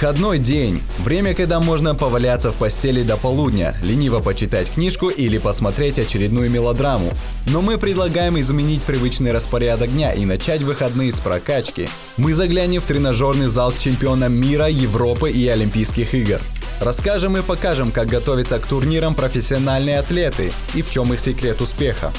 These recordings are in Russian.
Выходной день. Время, когда можно поваляться в постели до полудня, лениво почитать книжку или посмотреть очередную мелодраму. Но мы предлагаем изменить привычный распорядок дня и начать выходные с прокачки. Мы заглянем в тренажерный зал к чемпионам мира, Европы и Олимпийских игр. Расскажем и покажем, как готовятся к турнирам профессиональные атлеты и в чем их секрет успеха.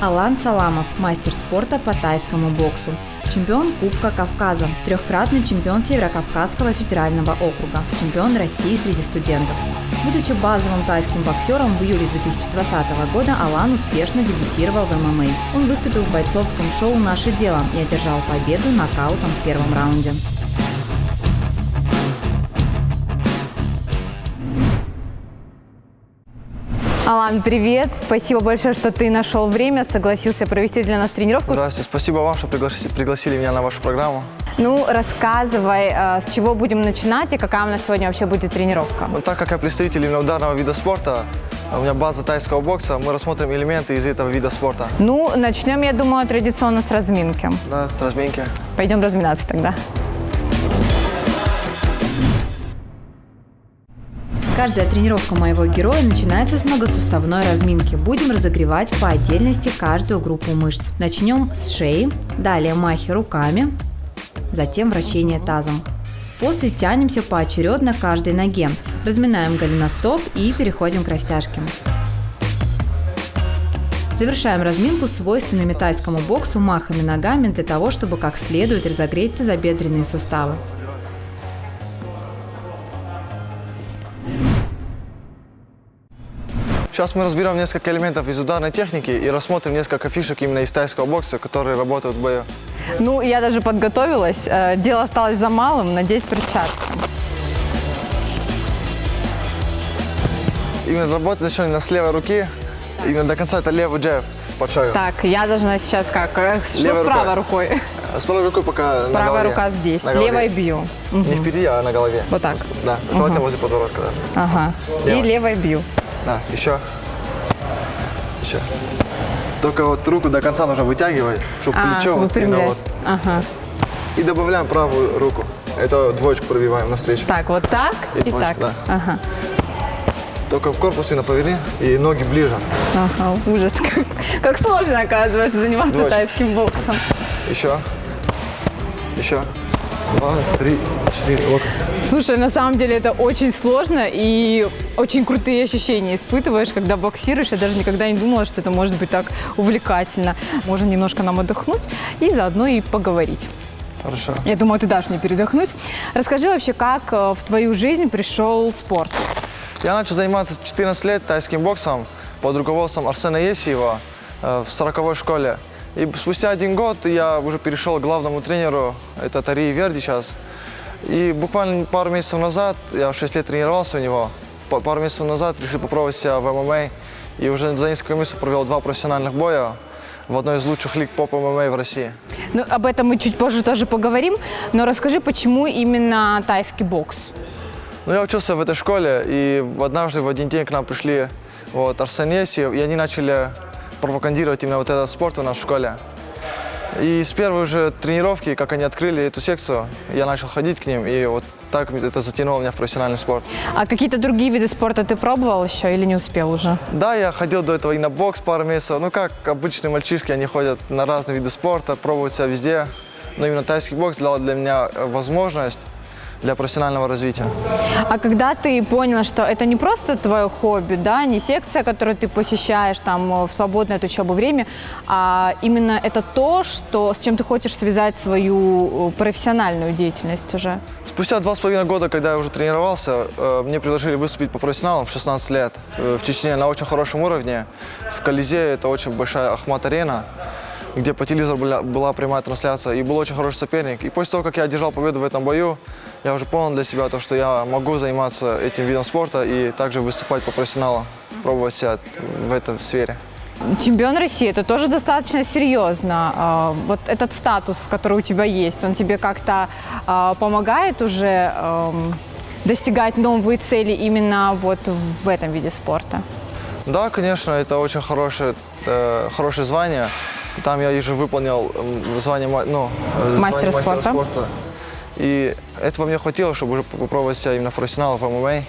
Алан Саламов – мастер спорта по тайскому боксу, чемпион Кубка Кавказа, трехкратный чемпион Северокавказского федерального округа, чемпион России среди студентов. Будучи базовым тайским боксером, в июле 2020 года Алан успешно дебютировал в ММА. Он выступил в бойцовском шоу «Наше дело» и одержал победу нокаутом в первом раунде. Алан, привет! Спасибо большое, что ты нашел время, согласился провести для нас тренировку. Здравствуйте, спасибо вам, что пригласили меня на вашу программу. Ну, рассказывай, с чего будем начинать и какая у нас сегодня вообще будет тренировка? Ну, так как я представитель именно ударного вида спорта, у меня база тайского бокса, мы рассмотрим элементы из этого вида спорта. Ну, начнем, я думаю, традиционно с разминки. Да, с разминки. Пойдем разминаться тогда. Каждая тренировка моего героя начинается с многосуставной разминки. Будем разогревать по отдельности каждую группу мышц. Начнем с шеи, далее махи руками, затем вращение тазом. После тянемся поочередно к каждой ноге. Разминаем голеностоп и переходим к растяжке. Завершаем разминку свойственными тайскому боксу махами ногами для того, чтобы как следует разогреть тазобедренные суставы. Сейчас мы разберем несколько элементов из ударной техники и рассмотрим несколько фишек именно из тайского бокса, которые работают в бою. Ну, я даже подготовилась. Дело осталось за малым, надеюсь, перчатки. Именно работать начнем с левой руки, именно до конца это левый джеб под шагом. Так, я должна сейчас как? Что Левой с правой рукой? С правой рукой пока на Правая голове. рука здесь, На голове. левой бью. Не впереди, а на голове. Вот так? Да, желательно возле подбородка. Да. Ага. Левой. И левой бью. Да, еще. Еще. Только вот руку до конца нужно вытягивать, чтобы плечо вот именно выпрямлять. вот. Ага. И добавляем правую руку. Это двоечку пробиваем навстречу. Так, вот так и двоечку, так. да. Ага. Только в корпус сильно поверни и ноги ближе. Ага, ужас. Как сложно, оказывается, заниматься Двоечку. тайским боксом. Еще. Еще. 2, 3, 4. Локоть. Слушай, на самом деле это очень сложно и очень крутые ощущения испытываешь, когда боксируешь. Я даже никогда не думала, что это может быть так увлекательно. Можно немножко нам отдохнуть и заодно и поговорить. Хорошо. Я думаю, ты дашь мне передохнуть. Расскажи вообще, как в твою жизнь пришел спорт? Я начал заниматься 14 лет тайским боксом под руководством Арсена Есиева в 40-й школе. И спустя 1 год я уже перешел к главному тренеру, это Тарии Верди сейчас. И буквально пару месяцев назад, я 6 лет тренировался у него, пару месяцев назад решил попробовать себя в ММА. И уже за несколько месяцев провел 2 профессиональных боя в одной из лучших лиг по ММА в России. Ну, об этом мы чуть позже тоже поговорим, но расскажи, почему именно тайский бокс? Ну, я учился в этой школе, и однажды в один день к нам пришли Арсен Есиев, и они начали пропагандировать именно вот этот спорт у нас в школе. И с первой же тренировки, как они открыли эту секцию, я начал ходить к ним, и вот так это затянуло меня в профессиональный спорт. А какие-то другие виды спорта ты пробовал еще или не успел уже? Да, я ходил до этого и на бокс пару месяцев. Ну, как обычные мальчишки, они ходят на разные виды спорта, пробуют себя везде. Но именно тайский бокс дал для меня возможность для профессионального развития. А когда ты понял, что это не просто твое хобби, да, не секция, которую ты посещаешь там в свободное от учебы время, а именно это то, с чем ты хочешь связать свою профессиональную деятельность уже? Спустя 2,5 года, когда я уже тренировался, мне предложили выступить по профессионалам в 16 лет в Чечне на очень хорошем уровне. В Колизее, это очень большая Ахмат-арена, где по телевизору была прямая трансляция, и был очень хороший соперник. И после того, как я одержал победу в этом бою, я уже понял для себя то, что я могу заниматься этим видом спорта и также выступать по профессионалам, пробовать себя в этой сфере. чемпион России, это тоже достаточно серьезно. Вот этот статус, который у тебя есть, он тебе как-то помогает уже достигать новые цели именно вот в этом виде спорта? Да, конечно, это очень хорошее звание. Там я уже выполнил звание, Мастера спорта. И этого мне хватило, чтобы уже попробовать себя именно профессионала в ММА.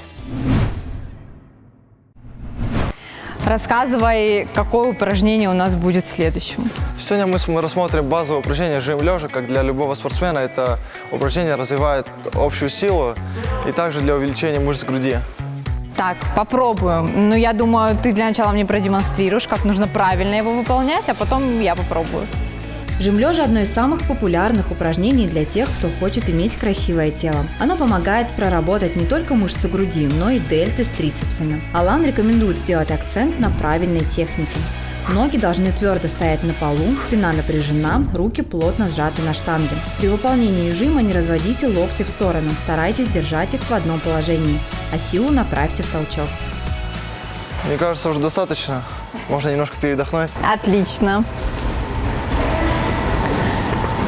Рассказывай, какое упражнение у нас будет следующим. Сегодня мы рассмотрим базовое упражнение жим лежа. Как для любого спортсмена, это упражнение развивает общую силу и также для увеличения мышц груди. Так, попробуем. Ну, я думаю, ты для начала мне продемонстрируешь, как нужно правильно его выполнять, а потом я попробую. Жим лежа – одно из самых популярных упражнений для тех, кто хочет иметь красивое тело. Оно помогает проработать не только мышцы груди, но и дельты с трицепсами. Алан рекомендует сделать акцент на правильной технике. Ноги должны твердо стоять на полу, спина напряжена, руки плотно сжаты на штанге. При выполнении жима не разводите локти в сторону, старайтесь держать их в одном положении, а силу направьте в толчок. Мне кажется, уже достаточно. Можно немножко передохнуть. Отлично.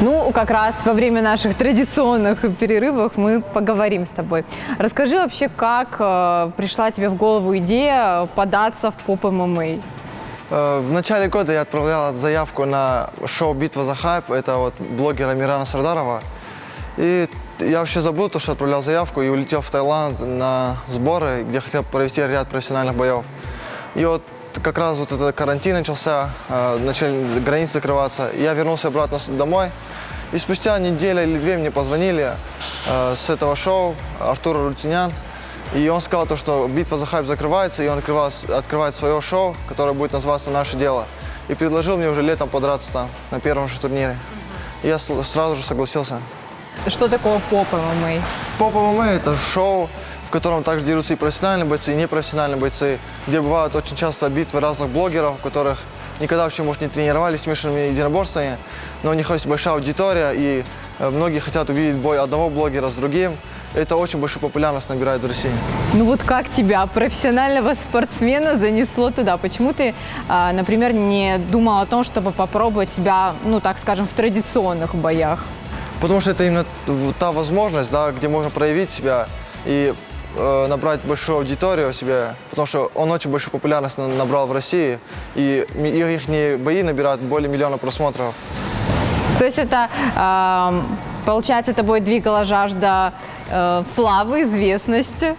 Ну, как раз во время наших традиционных перерывов мы поговорим с тобой. Расскажи вообще, как пришла тебе в голову идея податься в поп-ММА? В начале года я отправлял заявку на шоу «Битва за хайп». Это вот блогера Мирана Сардарова. И я вообще забыл то, что отправлял заявку, и улетел в Таиланд на сборы, где хотел провести ряд профессиональных боев. И вот как раз вот этот карантин начался, начали границы закрываться. Я вернулся обратно домой. И спустя неделю или две мне позвонили с этого шоу Артур Рутинян. И он сказал, то, что «Битва за хайп» закрывается, и он открывает свое шоу, которое будет называться «Наше дело». И предложил мне уже летом подраться там, на первом же турнире. И я сразу же согласился. Что такое поп-ММА? Поп-ММА – это шоу, в котором также дерутся и профессиональные бойцы, и непрофессиональные бойцы, где бывают очень часто битвы разных блогеров, которых никогда вообще, может, не тренировались смешанными единоборствами, но у них есть большая аудитория, и многие хотят увидеть бой одного блогера с другим. Это очень большую популярность набирает в России. Ну вот как тебя, профессионального спортсмена, занесло туда? Почему ты, например, не думал о том, чтобы попробовать себя, ну так скажем, в традиционных боях? Потому что это именно та возможность, да, где можно проявить себя и набрать большую аудиторию себе, потому что он очень большую популярность набрал в России, и их бои набирают более миллиона просмотров. То есть это, получается, тобой двигала жажда славы, известности?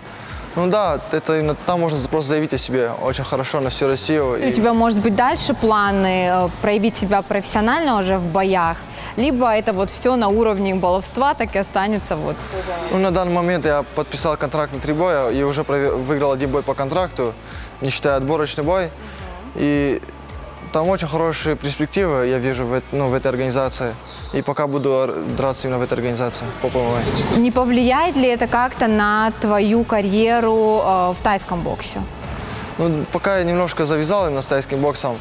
Ну да, это именно там можно просто заявить о себе очень хорошо на всю Россию. У тебя, может быть, дальше планы проявить себя профессионально уже в боях? Либо это вот все на уровне баловства так и останется вот? Ну, на данный момент я подписал контракт на 3 боя и уже выиграл 1 бой по контракту, не считая отборочный бой. И там очень хорошие перспективы я вижу в этой организации. И пока буду драться именно в этой организации по ПМА. Не повлияет ли это как-то на твою карьеру в тайском боксе? Ну, пока я немножко завязал именно с тайским боксом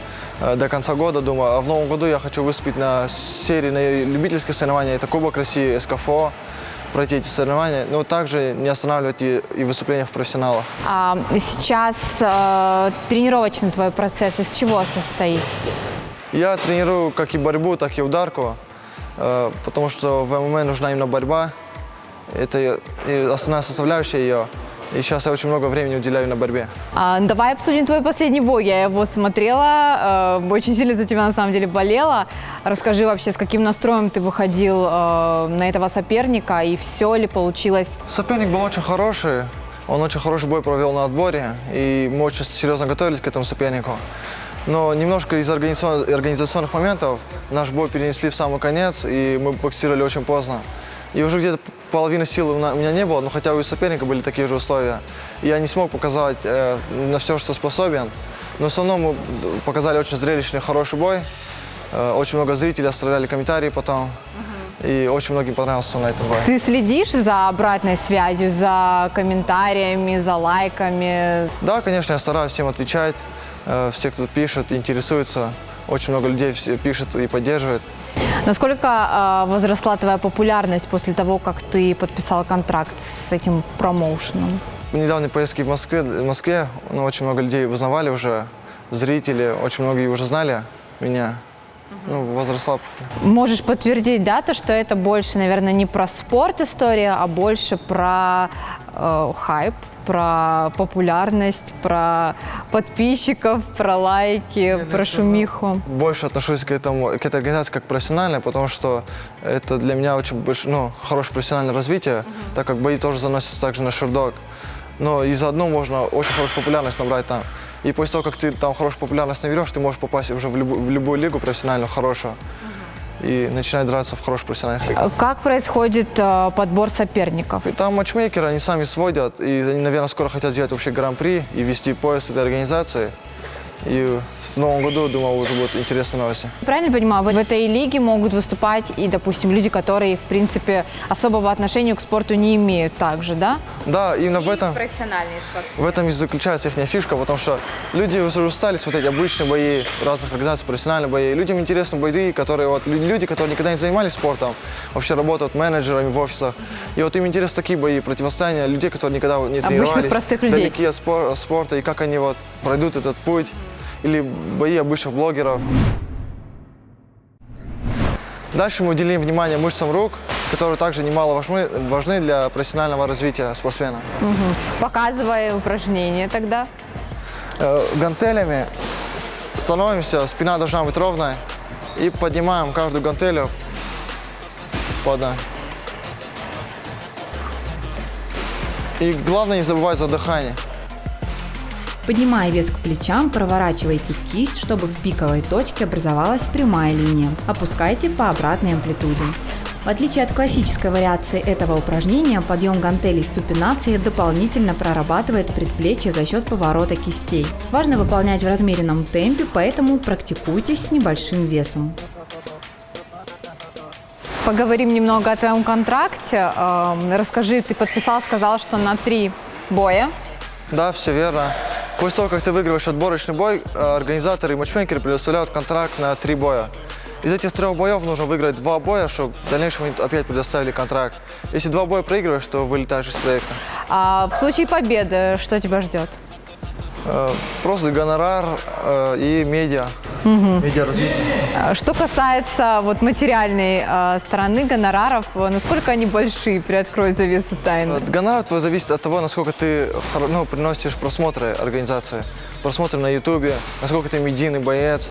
до конца года, думаю. А в новом году я хочу выступить на серии на любительские соревнования. Это Кубок России, СКФО, пройти эти соревнования. Но также не останавливать и в выступлениях в профессионалах. А сейчас тренировочный твой процесс из чего состоит? Я тренирую как и борьбу, так и ударку, потому что в ММА нужна именно борьба. Это основная составляющая ее. И сейчас я очень много времени уделяю на борьбе. Давай обсудим твой последний бой. Я его смотрела, очень сильно за тебя на самом деле болела. Расскажи вообще, с каким настроем ты выходил на этого соперника и все ли получилось? Соперник был очень хороший. Он очень хороший бой провел на отборе. И мы очень серьезно готовились к этому сопернику. Но немножко из организационных моментов наш бой перенесли в самый конец, и мы боксировали очень поздно. И уже где-то половины сил у меня не было, но хотя у соперника были такие же условия. И я не смог показать на все, что способен. Но в основном мы показали очень зрелищный, хороший бой. Очень много зрителей оставляли комментарии потом. И очень многим понравился на этом бой. Ты следишь за обратной связью, за комментариями, за лайками? Да, конечно, я стараюсь всем отвечать. Все, кто пишет, интересуется. Очень много людей пишет и поддерживает. Насколько возросла твоя популярность после того, как ты подписал контракт с этим промоушеном? В недавней поездке в Москве очень много людей узнавали уже зрители, очень многие уже знали меня. Ну, возросла. Можешь подтвердить, да, то, что это больше, наверное, не про спорт история, а больше про хайп, про популярность, про подписчиков, про лайки, про шумиху? Больше отношусь к этой организации как профессионально, потому что это для меня очень хорошее профессиональное развитие, так как бои тоже заносятся также на шердог. Но и заодно можно очень хорошую популярность набрать там. И после того, как ты там хорошую популярность наберешь, ты можешь попасть уже в любую лигу профессиональную, хорошую. И начинать драться в хороших профессиональных лигах. Как происходит подбор соперников? И там матчмейкеры, они сами сводят, и они, наверное, скоро хотят сделать вообще гран-при и вести пояс этой организации. И в новом году, думаю, уже будут интересные новости. Правильно понимаю, в этой лиге могут выступать и, допустим, люди, которые, в принципе, особого отношения к спорту не имеют также, да? Да, именно в этом. Профессиональные спортсмены. В этом и заключается их фишка, потому что люди уже устали смотреть обычные бои разных организаций, профессиональные бои. Людям интересны бои, люди, которые никогда не занимались спортом, вообще работают менеджерами в офисах. И вот им интересны такие бои, противостояния людей, которые никогда не тренировались. Обычных простых людей. Далеки от спорта, и как они пройдут этот путь. Или бои обычных блогеров. Дальше мы уделим внимание мышцам рук, которые также немало важны для профессионального развития спортсмена. Показывай упражнения тогда. Гантелями становимся, спина должна быть ровная. И поднимаем каждую гантелю под. И главное не забывать за дыхание. Поднимая вес к плечам, проворачивайте кисть, чтобы в пиковой точке образовалась прямая линия. Опускайте по обратной амплитуде. В отличие от классической вариации этого упражнения, подъем гантелей с супинацией дополнительно прорабатывает предплечье за счет поворота кистей. Важно выполнять в размеренном темпе, поэтому практикуйтесь с небольшим весом. Поговорим немного о твоем контракте. Расскажи, ты подписал, сказал, что на 3 боя. Да, все верно. После того, как ты выигрываешь отборочный бой, организаторы и матчмейкеры предоставляют контракт на 3 боя. Из этих 3 боев нужно выиграть 2 боя, чтобы в дальнейшем опять предоставили контракт. Если 2 боя проигрываешь, то вылетаешь из проекта. А в случае победы что тебя ждет? Просто гонорар и медиа. Медиа-развитие. Что касается материальной стороны гонораров, насколько они большие? Приоткрой завесу тайны. Гонорар твой зависит от того, насколько ты приносишь просмотры организации, просмотры на Ютубе, насколько ты медийный боец.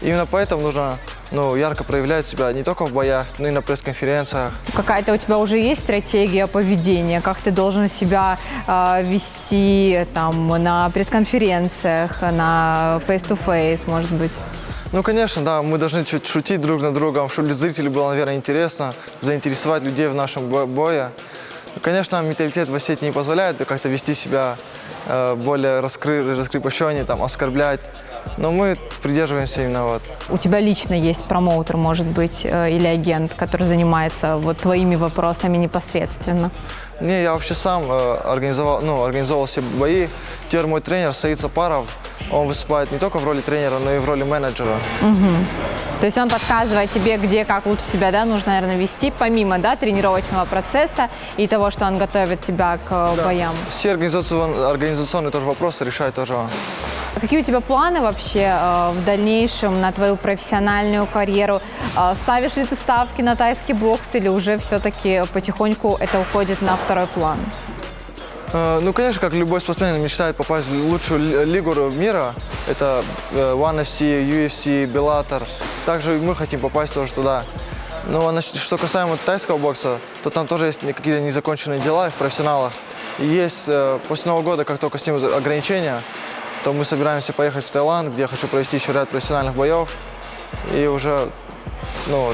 Именно поэтому нужно ярко проявлять себя не только в боях, но и на пресс-конференциях. Какая-то у тебя уже есть стратегия поведения? Как ты должен себя вести на пресс-конференциях, на face-to-face, может быть? Конечно, да, мы должны чуть шутить друг над другом, чтобы для зрителей было, наверное, интересно, заинтересовать людей в нашем бое. Конечно, менталитет в Осетии не позволяет как-то вести себя более раскрепощеннее, оскорблять. Но мы придерживаемся именно У тебя лично есть промоутер, может быть, или агент, который занимается твоими вопросами непосредственно? Не, я вообще сам организовал все бои. Теперь мой тренер Саид Сапаров, он выступает не только в роли тренера, но и в роли менеджера. То есть он подсказывает тебе, где, как лучше себя, нужно, наверное, вести, помимо, тренировочного процесса и того, что он готовит тебя к боям? Все организационные тоже вопросы решает тоже он. Какие у тебя планы вообще в дальнейшем на твою профессиональную карьеру? Ставишь ли ты ставки на тайский бокс или уже все-таки потихоньку это уходит на второй план? Конечно, как любой спортсмен мечтает попасть в лучшую лигу мира. Это ONE FC, UFC, Bellator. Также мы хотим попасть тоже туда. Но что касаемо тайского бокса, то там тоже есть какие-то незаконченные дела в профессионалах. И есть после Нового года, как только снимут ограничения, то мы собираемся поехать в Таиланд, где я хочу провести еще ряд профессиональных боев и уже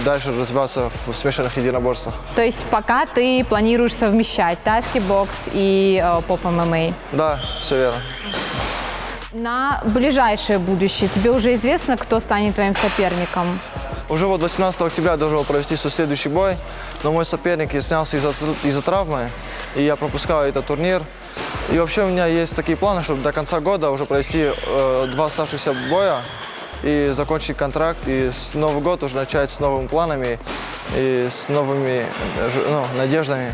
дальше развиваться в смешанных единоборствах. То есть пока ты планируешь совмещать тайский бокс и поп-ММА? Да, все верно. На ближайшее будущее тебе уже известно, кто станет твоим соперником? Уже 18 октября должен был провести свой следующий бой, но мой соперник снялся из-за травмы, и я пропускаю этот турнир. И вообще у меня есть такие планы, чтобы до конца года уже провести 2 оставшихся боя и закончить контракт, и с Новый год уже начать с новыми планами и с новыми надеждами.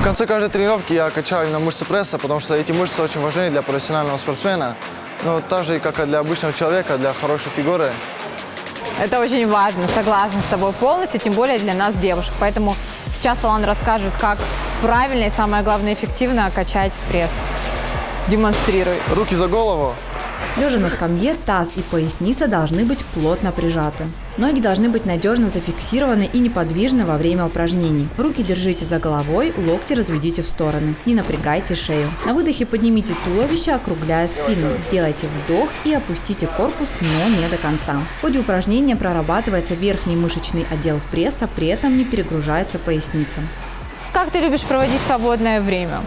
В конце каждой тренировки я качаю именно мышцы пресса, потому что эти мышцы очень важны для профессионального спортсмена. Но так же, как и для обычного человека, для хорошей фигуры. Это очень важно, согласна с тобой полностью, тем более для нас, девушек. Поэтому сейчас Алан расскажет, как правильно и, самое главное, эффективно качать пресс. Демонстрируй. Руки за голову. Лежа на скамье, таз и поясница должны быть плотно прижаты. Ноги должны быть надежно зафиксированы и неподвижны во время упражнений. Руки держите за головой, локти разведите в стороны. Не напрягайте шею. На выдохе поднимите туловище, округляя спину. Сделайте вдох и опустите корпус, но не до конца. В ходе упражнения прорабатывается верхний мышечный отдел пресса, при этом не перегружается поясница. Как ты любишь проводить свободное время?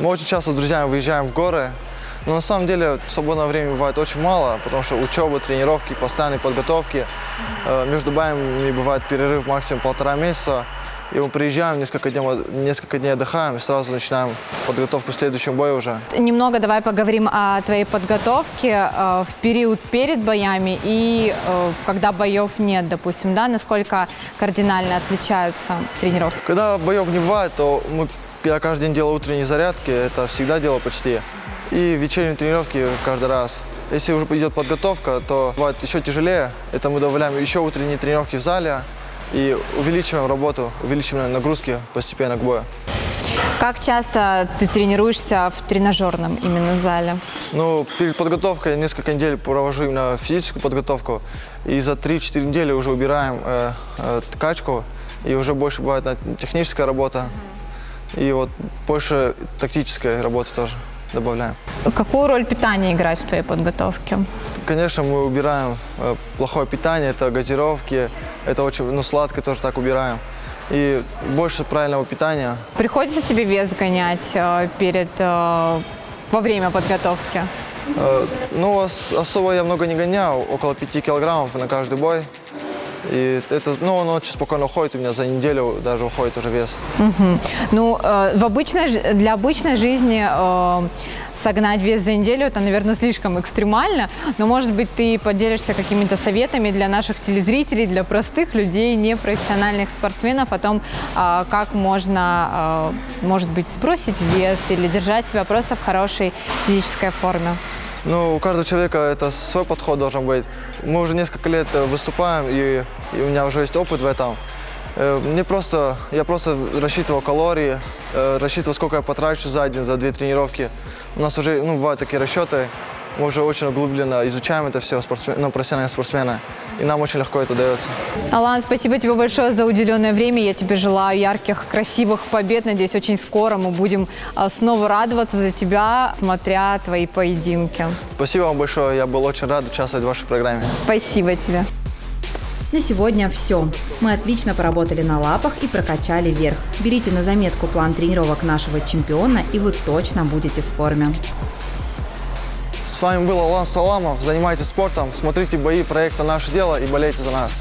Мы очень часто с друзьями выезжаем в горы. Но на самом деле свободного времени бывает очень мало, потому что учеба, тренировки, постоянные подготовки. Между боями бывает перерыв максимум 1,5 месяца. И мы приезжаем, несколько дней отдыхаем и сразу начинаем подготовку к следующему бою уже. Немного давай поговорим о твоей подготовке в период перед боями и когда боев нет, допустим, да? Насколько кардинально отличаются тренировки? Когда боев не бывает, то я каждый день делаю утренние зарядки, это всегда делаю почти. И вечерние тренировки каждый раз. Если уже идет подготовка, то бывает еще тяжелее. Это мы добавляем еще утренние тренировки в зале и увеличиваем работу, увеличиваем нагрузки постепенно к бою. Как часто ты тренируешься в тренажерном именно зале? Ну, перед подготовкой несколько недель провожу именно физическую подготовку. И за 3-4 недели уже убираем качку. И уже больше бывает техническая работа. И вот больше тактической работы тоже добавляем. Какую роль питание играет в твоей подготовке? Конечно, мы убираем плохое питание, это газировки, это очень, сладкое тоже так убираем. И больше правильного питания. Приходится тебе вес гонять во время подготовки? Особо я много не гонял, около 5 килограммов на каждый бой. И это, он очень спокойно уходит, у меня за неделю даже уходит уже вес. Для обычной жизни согнать вес за неделю, это, наверное, слишком экстремально, но, может быть, ты поделишься какими-то советами для наших телезрителей, для простых людей, непрофессиональных спортсменов о том, как можно, может быть, сбросить вес или держать себя просто в хорошей физической форме. У каждого человека это свой подход должен быть. Мы уже несколько лет выступаем, и у меня уже есть опыт в этом. Я просто рассчитывал калории, рассчитывал, сколько я потрачу за день, за 2 тренировки. У нас уже бывают такие расчеты. Мы уже очень углубленно изучаем это все, профессиональные спортсмены. И нам очень легко это дается. Алан, спасибо тебе большое за уделенное время. Я тебе желаю ярких, красивых побед. Надеюсь, очень скоро мы будем снова радоваться за тебя, смотря твои поединки. Спасибо вам большое. Я был очень рад участвовать в вашей программе. Спасибо тебе. На сегодня все. Мы отлично поработали на лапах и прокачали верх. Берите на заметку план тренировок нашего чемпиона, и вы точно будете в форме. С вами был Алан Саламов. Занимайтесь спортом, смотрите бои проекта «Наше дело» и болейте за нас.